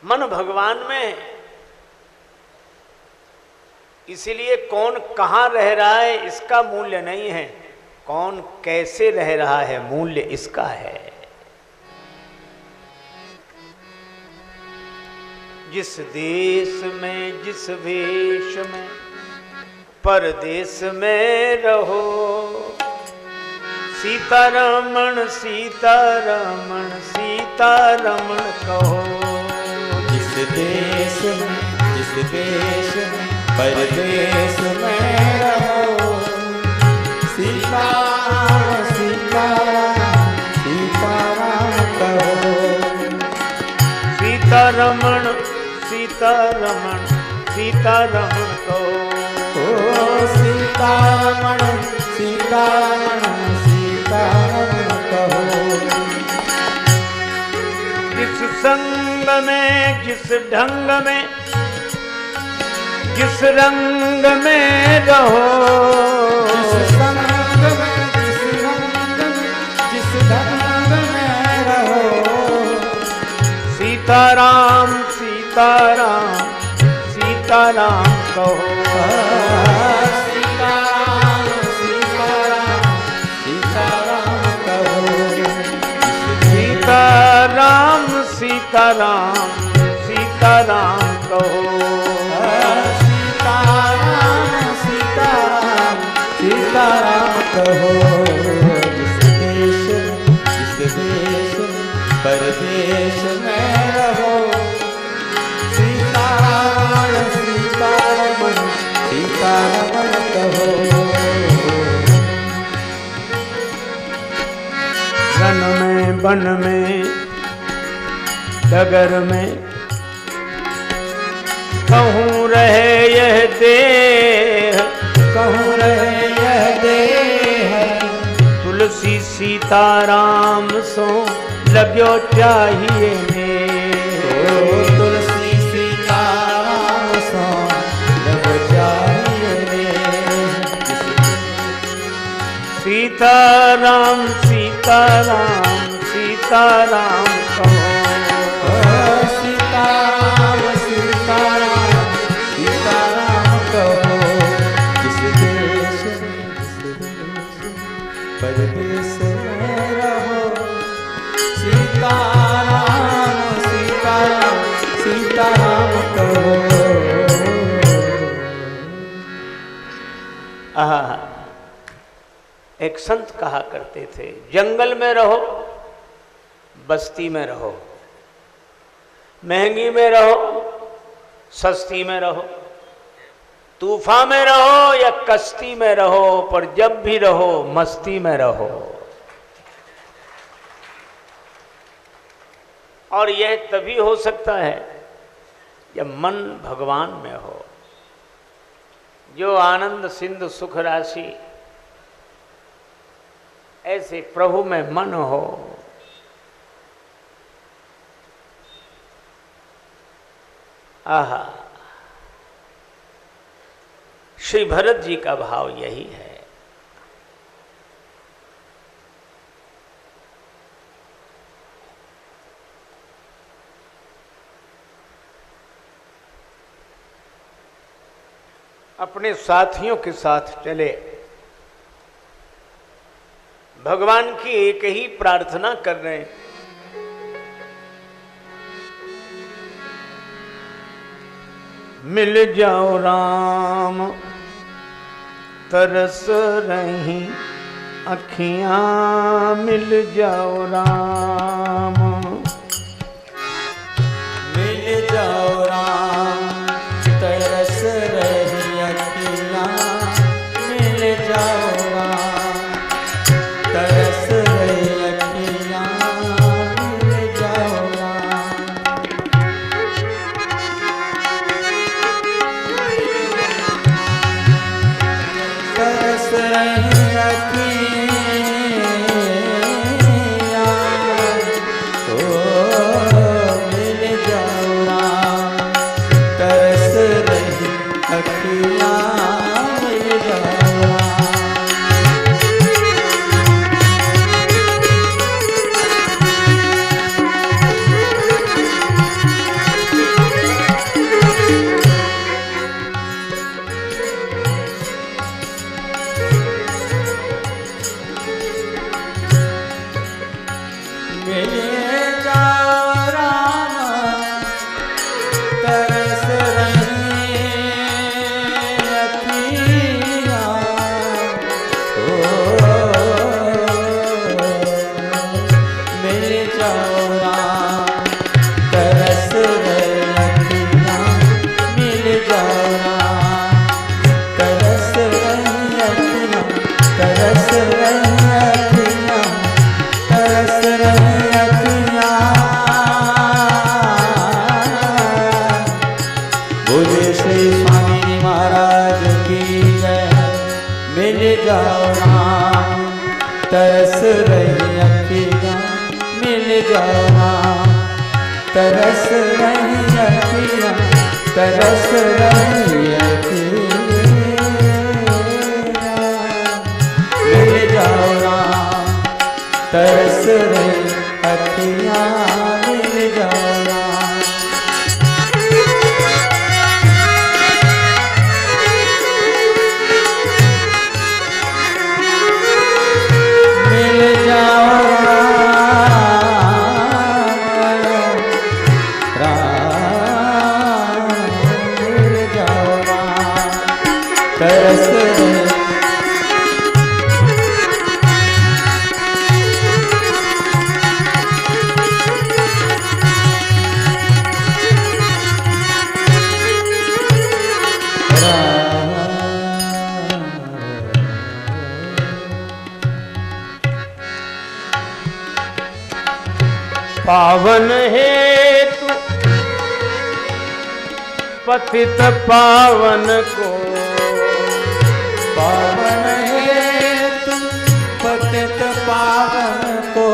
मन भगवान में है। इसीलिए कौन कहाँ रह रहा है इसका मूल्य नहीं है, कौन कैसे रह रहा है मूल्य इसका है। जिस देश में जिस वेश में परदेश में रहो, सीतारमण सीतारमण सीतारमण कहो। जिस देश में जिस देश में परदेश में रहो, सीताराम सीताराम सीताराम कहो। सीतारमण सीतारमण सीतारमण कहो। सीतारमण सीतारमण सीतारमण कहो। जिस संग में जिस ढंग में जिस रंग में रहो, जिस संग में जिस रंग में जिस ढंग में रहो। सीताराम सीताराम सीताराम कहो। सीताराम सीताराम सीताराम कहो। सीताराम सीताराम सीताराम कहो। सीताराम सीताराम सीताराम कहो। जिस देश में परदेश में रहो, सीतारमण सीतारमण सीतारमण कहो। वन में वन में डगर में कहूँ रहे यह देह, कहूँ रहे यह देह। तुलसी सीताराम सो लग्यो चाहिए ने। तुलसी सीताराम सो लग्यो चाहिए ने। सीताराम सीताराम सीताराम कहो। सीताराम सीताराम सीताराम कहो। जिस देश परदेश में रहो, सीताराम सीताराम सीताराम कहो। आहा, एक संत कहा करते थे, जंगल में रहो बस्ती में रहो, महंगी में रहो सस्ती में रहो, तूफान में रहो या कश्ती में रहो, पर जब भी रहो मस्ती में रहो। और यह तभी हो सकता है जब मन भगवान में हो। जो आनंद सिंधु सुख राशि, ऐसे प्रभु में मन हो। आहा, श्री भरत जी का भाव यही है। अपने साथियों के साथ चले, भगवान की एक ही प्रार्थना कर रहे हैं, मिल जाओ राम तरस रही अखियां, मिल जाओ राम। मिल जाओ राम तरस रही अखियां, मिल जाओ राम तरस रही अखियां, मिल जाओ राम। तरस रही अखियां, ओ मिल जाओ राम तरस रही अखियां, मिल जाओ राम। जाओ राम, तरस रही अखियाँ मिल जाओ राम, तरस रही अखियाँ, तरस रही अखियाँ मिल जाओ राम, तरस रही अखियाँ मिल जाओ राम। मिल जाओ राम, मिल जाओ राम, तरस पावन है तू पतित पावन को, पावन है तू पतित पावन को,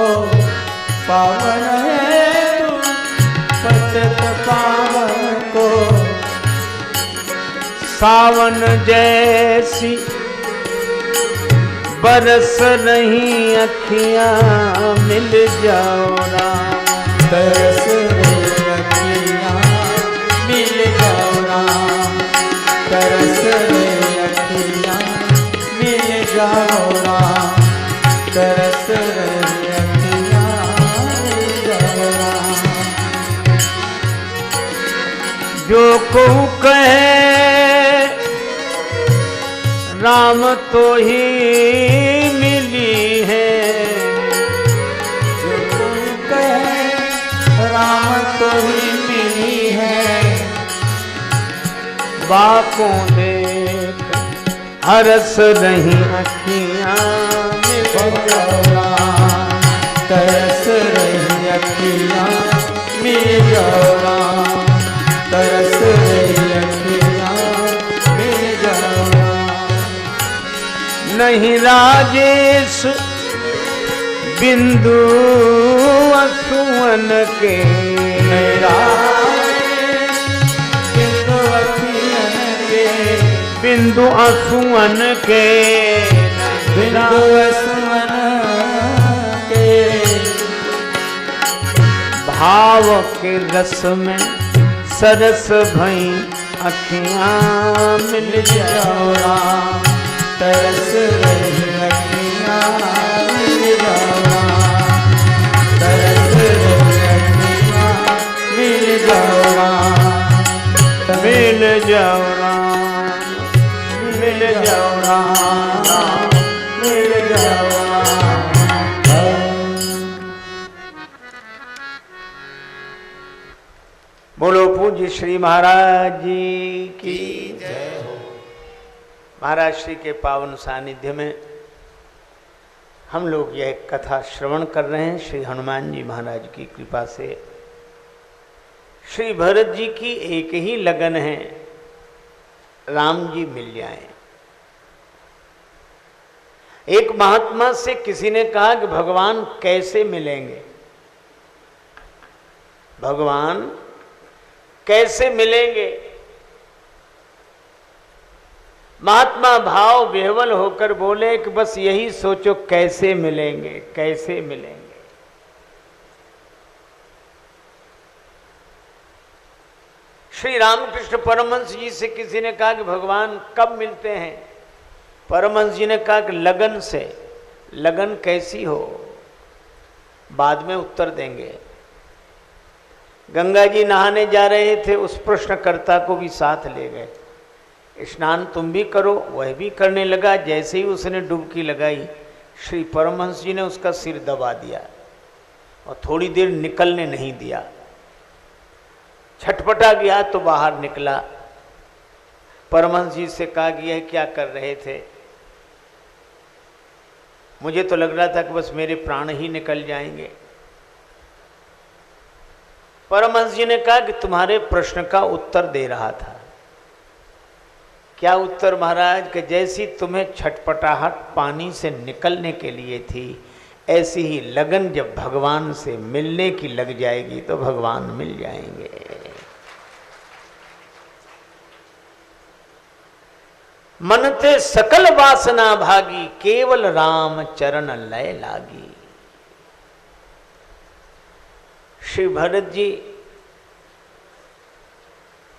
पावन है तू पतित पावन को, सावन जैसी बरस रही अखियाँ मिल जाओ राम, तरस रही अखियाँ मिल जाओ राम, तरस रही अखियाँ मिल जाओ राम, तरस रही अखियाँ मिल जाओ राम। जो को कहे राम तो ही मिली है, जो कोई कहे राम तो ही मिली है, बाकों देख हरस रही अखियाँ मिल जाओ राम, तरस रही अखियाँ मिल जाओ राम, तरस रही अखियाँ मिल जाओ राम। नहीं राजेश बिंदु असुवन के, बिंदु अखियन के, बिंदु असुवन के, बिंदु असुवन के, भाव के रस में सरस भई अखियाँ मिल जाओ राम, तरस रही अखियाँ मिल जाओ राम, तरस रही अखियाँ मिल जाओ राम, मिल जाओ राम, मिल जाओ राम, मिल जाओ राम। बोलो पूज्य श्री महाराज जी की जय हो। महाराज श्री के पावन सानिध्य में हम लोग यह कथा श्रवण कर रहे हैं। श्री हनुमान जी महाराज की कृपा से श्री भरत जी की एक ही लगन है, राम जी मिल जाएं। एक महात्मा से किसी ने कहा कि भगवान कैसे मिलेंगे, भगवान कैसे मिलेंगे। महात्मा भाव विह्वल होकर बोले कि बस यही सोचो कैसे मिलेंगे, कैसे मिलेंगे। श्री रामकृष्ण परमहंस जी से किसी ने कहा कि भगवान कब मिलते हैं। परमहंस जी ने कहा कि लगन से। लगन कैसी हो, बाद में उत्तर देंगे। गंगा जी नहाने जा रहे थे, उस प्रश्नकर्ता को भी साथ ले गए। स्नान तुम भी करो, वह भी करने लगा। जैसे ही उसने डुबकी लगाई, श्री परमहंस जी ने उसका सिर दबा दिया और थोड़ी देर निकलने नहीं दिया। छटपटा गया तो बाहर निकला। परमहंस जी से कहा कि यह क्या कर रहे थे, मुझे तो लग रहा था कि बस मेरे प्राण ही निकल जाएंगे। परमहंस जी ने कहा कि तुम्हारे प्रश्न का उत्तर दे रहा था। क्या उत्तर महाराज कि जैसी तुम्हें छटपटाहट पानी से निकलने के लिए थी, ऐसी ही लगन जब भगवान से मिलने की लग जाएगी तो भगवान मिल जाएंगे। मन ते सकल वासना भागी, केवल राम चरण लय लागी। श्री भरत जी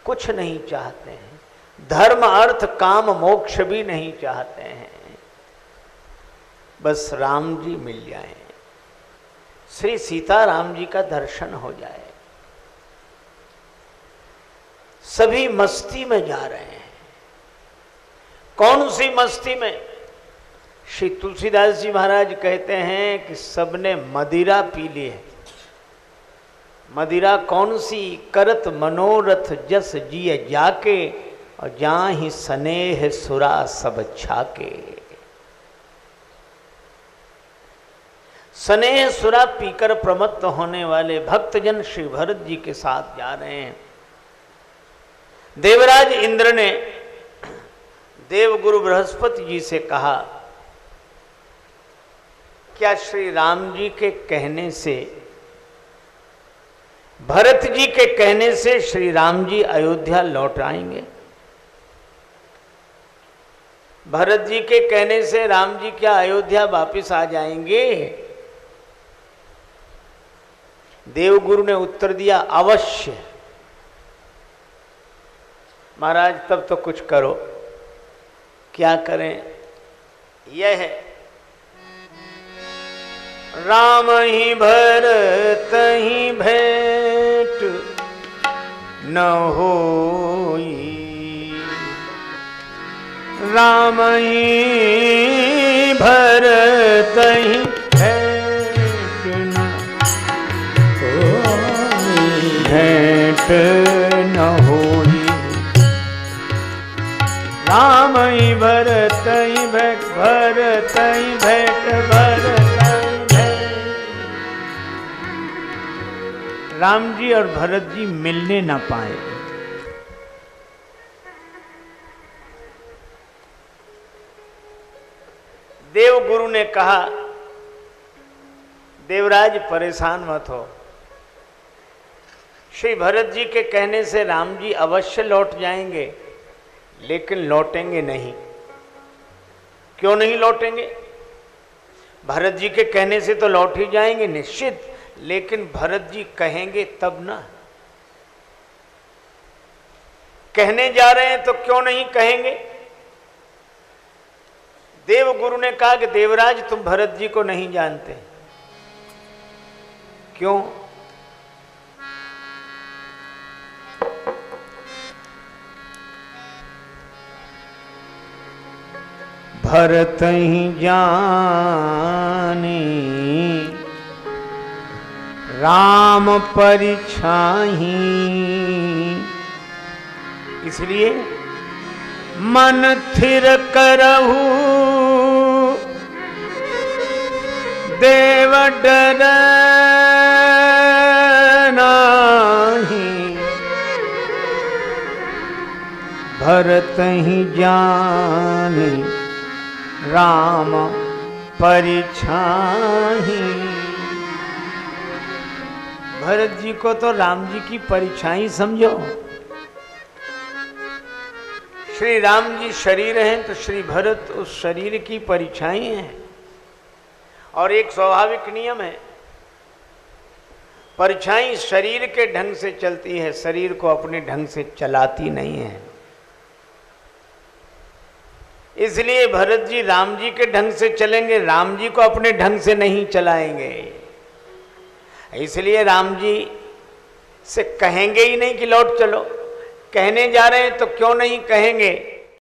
कुछ नहीं चाहते हैं, धर्म अर्थ काम मोक्ष भी नहीं चाहते हैं, बस राम जी मिल जाएं, श्री सीताराम जी का दर्शन हो जाए। सभी मस्ती में जा रहे हैं। कौन सी मस्ती में? श्री तुलसीदास जी महाराज कहते हैं कि सबने मदिरा पी ली है। मदिरा कौन सी? करत मनोरथ जस जिय जाके, और जाहि स्नेह सुरा सब छाके। स्नेह सुरा पीकर प्रमत्त होने वाले भक्तजन श्री भरत जी के साथ जा रहे हैं। देवराज इंद्र ने देवगुरु बृहस्पति जी से कहा, क्या श्री राम जी के कहने से, भरत जी के कहने से श्री राम जी अयोध्या लौट आएंगे? भरत जी के कहने से राम जी क्या अयोध्या वापस आ जाएंगे? देवगुरु ने उत्तर दिया, अवश्य। महाराज तब तो कुछ करो। क्या करें? यह है, राम ही भरत ही भेंट न होई, राम ही भरत ही भेंट न होई, भेंट न होई, राम ही भरत ही भेंट, भरत ही भेंट, भरत ही भेंट। राम जी और भरत जी मिलने ना पाए। देवगुरु ने कहा, देवराज परेशान मत हो, श्री भरत जी के कहने से राम जी अवश्य लौट जाएंगे, लेकिन लौटेंगे नहीं। क्यों नहीं लौटेंगे? भरत जी के कहने से तो लौट ही जाएंगे निश्चित, लेकिन भरत जी कहेंगे तब ना। कहने जा रहे हैं तो क्यों नहीं कहेंगे? देवगुरु ने कहा कि देवराज तुम भरत जी को नहीं जानते। क्यों? भरत ही जाने राम परिछाही, इसलिए मन थिर करहु देव डर नाही, भरत ही जाने राम परिछाही। भरत जी को तो राम जी की परिछाई समझो। श्री राम जी शरीर हैं तो श्री भरत उस शरीर की परिछाई हैं। और एक स्वाभाविक नियम है, परिछाई शरीर के ढंग से चलती है, शरीर को अपने ढंग से चलाती नहीं है। इसलिए भरत जी राम जी के ढंग से चलेंगे, राम जी को अपने ढंग से नहीं चलाएंगे। इसलिए राम जी से कहेंगे ही नहीं कि लौट चलो। कहने जा रहे हैं तो क्यों नहीं कहेंगे?